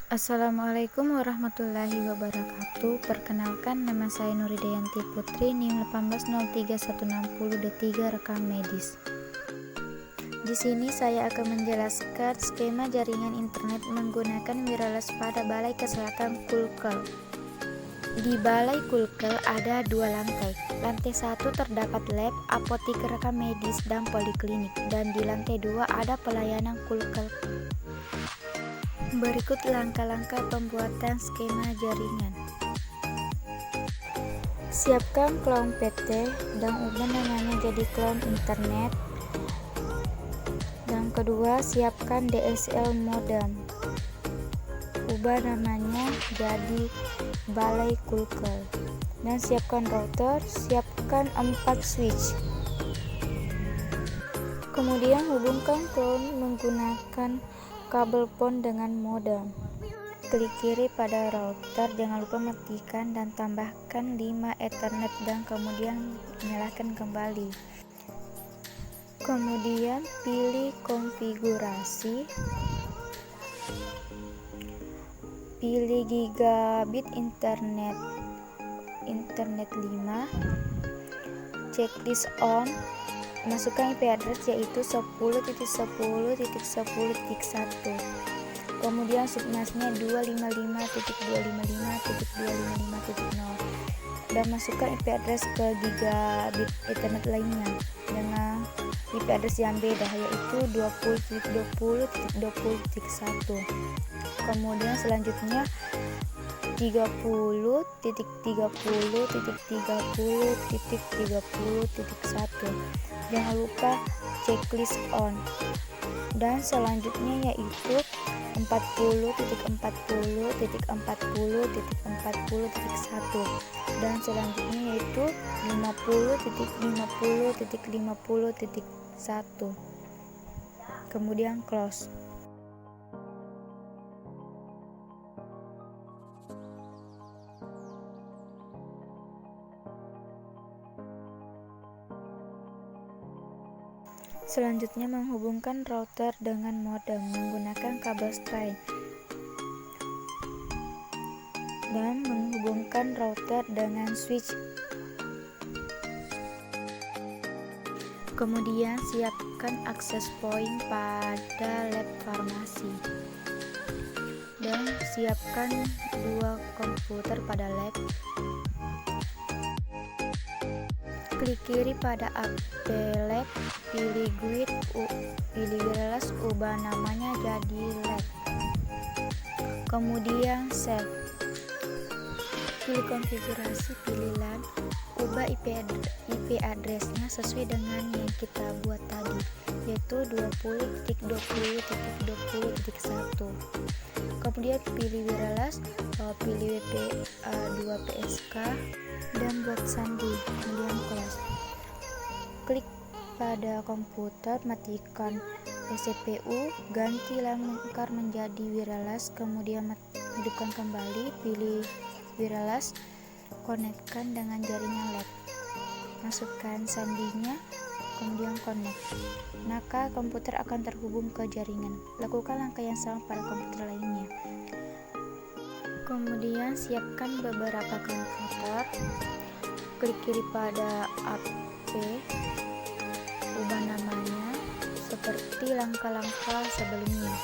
Assalamualaikum warahmatullahi wabarakatuh. Perkenalkan, nama saya Nuridayanti Putri, NIM 1803160D3 rekam medis. Di sini saya akan menjelaskan skema jaringan internet menggunakan wireless pada Balai Kesehatan Kulkel. Di Balai Kulkel ada 2 lantai. Lantai 1 terdapat lab, apotik rekam medis, dan poliklinik, dan di lantai 2 ada pelayanan Kulkel. Berikut langkah-langkah pembuatan skema jaringan. Siapkan clone PT dan ubah namanya jadi clone internet. Yang kedua, siapkan DSL modem. Ubah namanya jadi Balai Kulkel. Dan siapkan router, siapkan 4 switch. Kemudian hubungkan clone menggunakan kabel PON dengan modem. Klik kiri pada router, jangan lupa matikan dan tambahkan 5 Ethernet dan kemudian nyalakan kembali. Kemudian pilih konfigurasi, pilih gigabit internet 5, checklist on. Masukkan IP address yaitu 10.10.10.1. Kemudian subnetnya 255.255.255.0 dan masukkan IP address ke gigabit Ethernet lainnya dengan IP address yang beda yaitu 20.20.20.1. Kemudian selanjutnya 30.30.30.30.1. Jangan lupa checklist on. Dan selanjutnya yaitu 40.40.40.40.1 dan selanjutnya yaitu 50.50.50.1. Kemudian close. Selanjutnya menghubungkan router dengan modem menggunakan kabel string dan menghubungkan router dengan switch. Kemudian siapkan akses point pada lab farmasi dan siapkan 2 komputer pada lab. Klik kiri pada AP lab, pilih grid, pilih wireless, ubah namanya jadi lab. Kemudian save. Pilih konfigurasi, pilih LAN, ubah IP address-nya sesuai dengan yang kita buat tadi, yaitu 20.20.20.1. Kemudian pilih wireless, pilih WPA2PSK dan buat sandi, kemudian close. Klik pada komputer, matikan CPU, ganti lingkar menjadi wireless, kemudian hidupkan kembali, pilih wireless, konekkan dengan jaringan lab, masukkan sandinya, kemudian connect, maka komputer akan terhubung ke jaringan. Lakukan langkah yang sama pada komputer lainnya. Kemudian siapkan beberapa komputer, klik kiri pada AP, ubah namanya seperti langkah-langkah sebelumnya.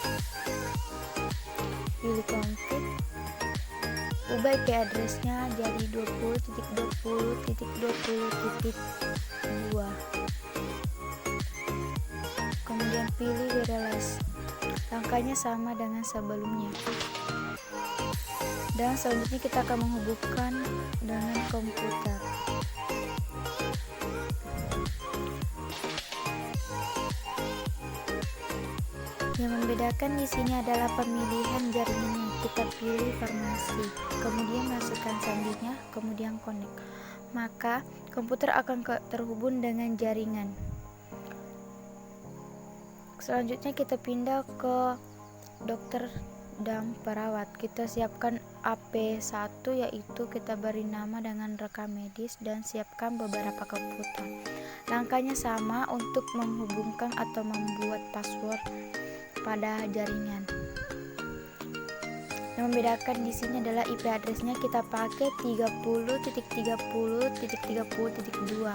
Pilih config, ubah IP address-nya jadi 20.20.20.2. Kemudian pilih wireless. Langkahnya sama dengan sebelumnya. Dan selanjutnya kita akan menghubungkan dengan komputer. Yang membedakan di sini adalah pemilihan jaringannya. Kita pilih farmasi, kemudian masukkan sandinya, kemudian connect. Maka komputer akan terhubung dengan jaringan. Selanjutnya kita pindah ke dokter dan perawat. Kita siapkan AP1 yaitu kita beri nama dengan rekam medis dan siapkan beberapa komputer. Langkahnya sama untuk menghubungkan atau membuat password pada jaringan. Yang membedakan di sini adalah IP address-nya kita pakai 30.30.30.2.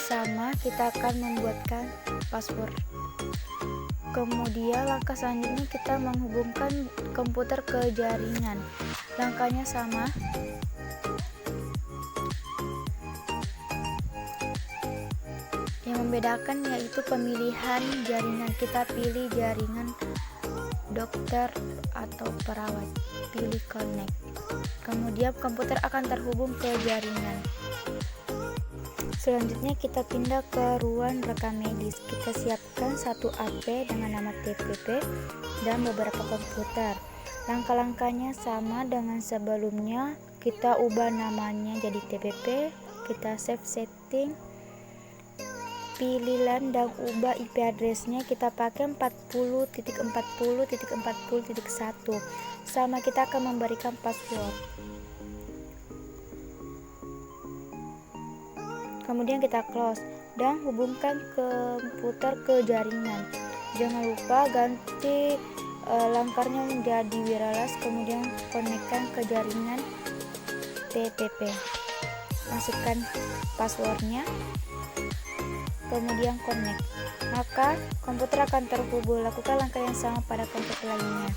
Sama, kita akan membuatkan password. Kemudian langkah selanjutnya kita menghubungkan komputer ke jaringan. Langkahnya sama. Yang membedakan yaitu pemilihan jaringan. Kita pilih jaringan dokter atau perawat, pilih connect. Kemudian komputer akan terhubung ke jaringan. Selanjutnya kita pindah ke ruang rekam medis. Kita siapkan satu AP dengan nama TPP dan beberapa komputer. Langkah-langkahnya sama dengan sebelumnya. Kita ubah namanya jadi TPP, kita save setting, pilih LAN dan ubah IP address-nya, kita pakai 40.40.40.1. Sama, kita akan memberikan password. Kemudian kita close dan hubungkan komputer ke jaringan. Jangan lupa ganti langkarnya menjadi wireless, kemudian konekkan ke jaringan TPP. Masukkan passwordnya, kemudian connect. Maka komputer akan terhubung. Lakukan langkah yang sama pada komputer lainnya.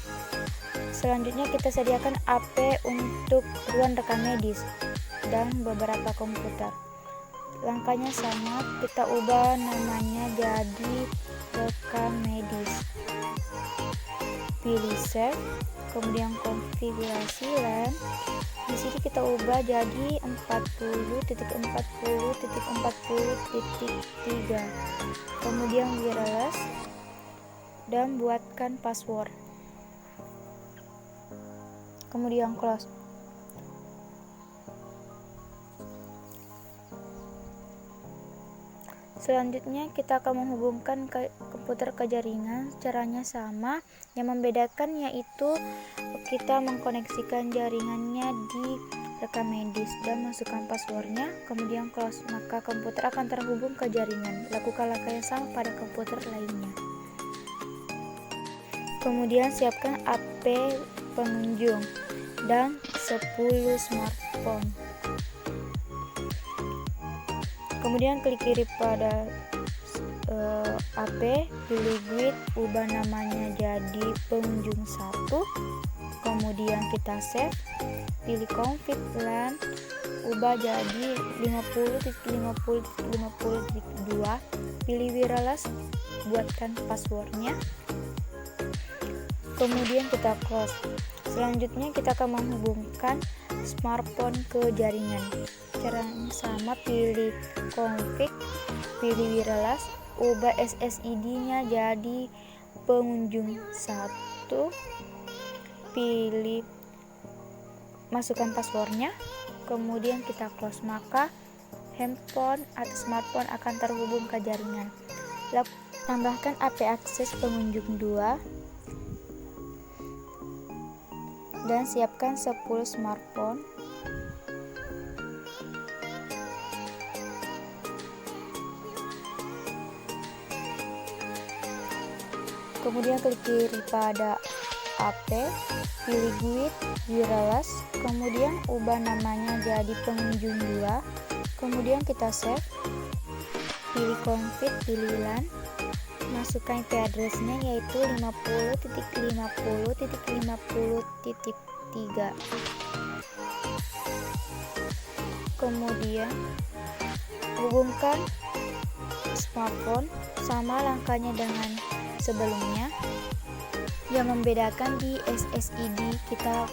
Selanjutnya kita sediakan AP untuk ruang rekam medis dan beberapa komputer. Langkahnya sama, kita ubah namanya jadi rekam medis. Pilih save, kemudian konfigurasi LAN. Di sini kita ubah jadi 40.40.40.3. Kemudian wireless dan buatkan password. Kemudian close. Selanjutnya kita akan menghubungkan komputer ke jaringan. Caranya sama, yang membedakan yaitu kita mengkoneksikan jaringannya di rekam medis dan masukkan passwordnya, kemudian close. Maka komputer akan terhubung ke jaringan. Lakukan langkah yang sama pada komputer lainnya. Kemudian siapkan AP pengunjung dan 10 smartphone. Kemudian klik kiri pada AP, pilih grid, ubah namanya jadi pengunjung 1. Kemudian kita save, pilih config LAN, ubah jadi 50.50.50.2, pilih wireless, buatkan passwordnya. Kemudian kita close. Selanjutnya kita akan menghubungkan smartphone ke jaringan. Caranya sama, pilih config, pilih wireless, ubah SSID-nya jadi pengunjung 1, pilih masukkan passwordnya, kemudian kita close. Maka handphone atau smartphone akan terhubung ke jaringan. Tambahkan AP akses pengunjung 2 dan siapkan 10 smartphone. Kemudian klik kiri pada AP, pilih grid, wireless, kemudian ubah namanya jadi pengunjung 2, kemudian kita save, pilih config, pilih LAN, masukkan IP address-nya yaitu 50.50.50.3. Kemudian hubungkan smartphone, sama langkahnya dengan sebelumnya. Yang membedakan di SSID kita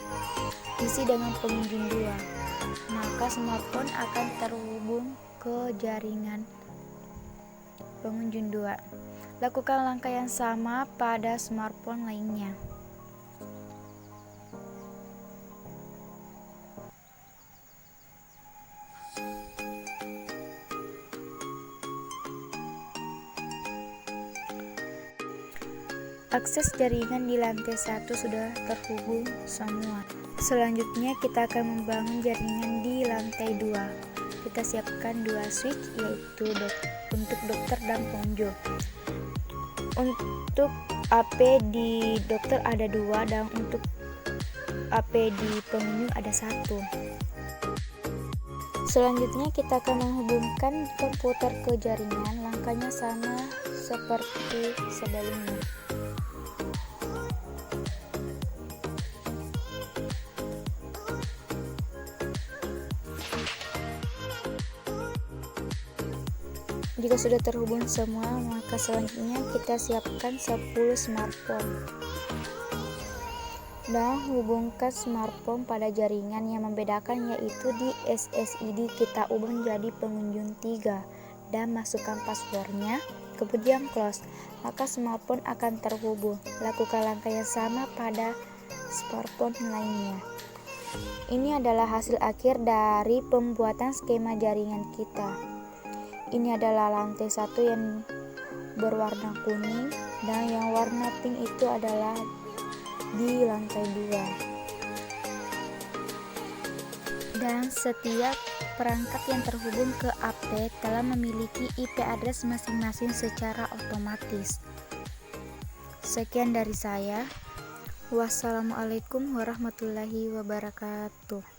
isi dengan pengunjung 2, maka smartphone akan terhubung ke jaringan pengunjung 2. Lakukan langkah yang sama pada smartphone lainnya. Akses jaringan di lantai 1 sudah terhubung semua. Selanjutnya kita akan membangun jaringan di lantai 2. Kita siapkan 2 switch yaitu untuk dokter dan pengunjung. Untuk AP di dokter ada 2 dan untuk AP di pengunjung ada 1. Selanjutnya kita akan menghubungkan komputer ke jaringan. Langkahnya sama seperti sebelumnya. Jika sudah terhubung semua, maka selanjutnya kita siapkan 10 smartphone dan hubungkan smartphone pada jaringan. Yang membedakan yaitu di SSID kita ubah menjadi pengunjung 3 dan masukkan passwordnya, kemudian close, maka smartphone akan terhubung. Lakukan langkah yang sama pada smartphone lainnya. Ini adalah hasil akhir dari pembuatan skema jaringan kita. Ini adalah lantai 1 yang berwarna kuning dan yang warna pink itu adalah di lantai 2. Dan setiap perangkat yang terhubung ke AP telah memiliki IP address masing-masing secara otomatis. Sekian dari saya. Wassalamualaikum warahmatullahi wabarakatuh.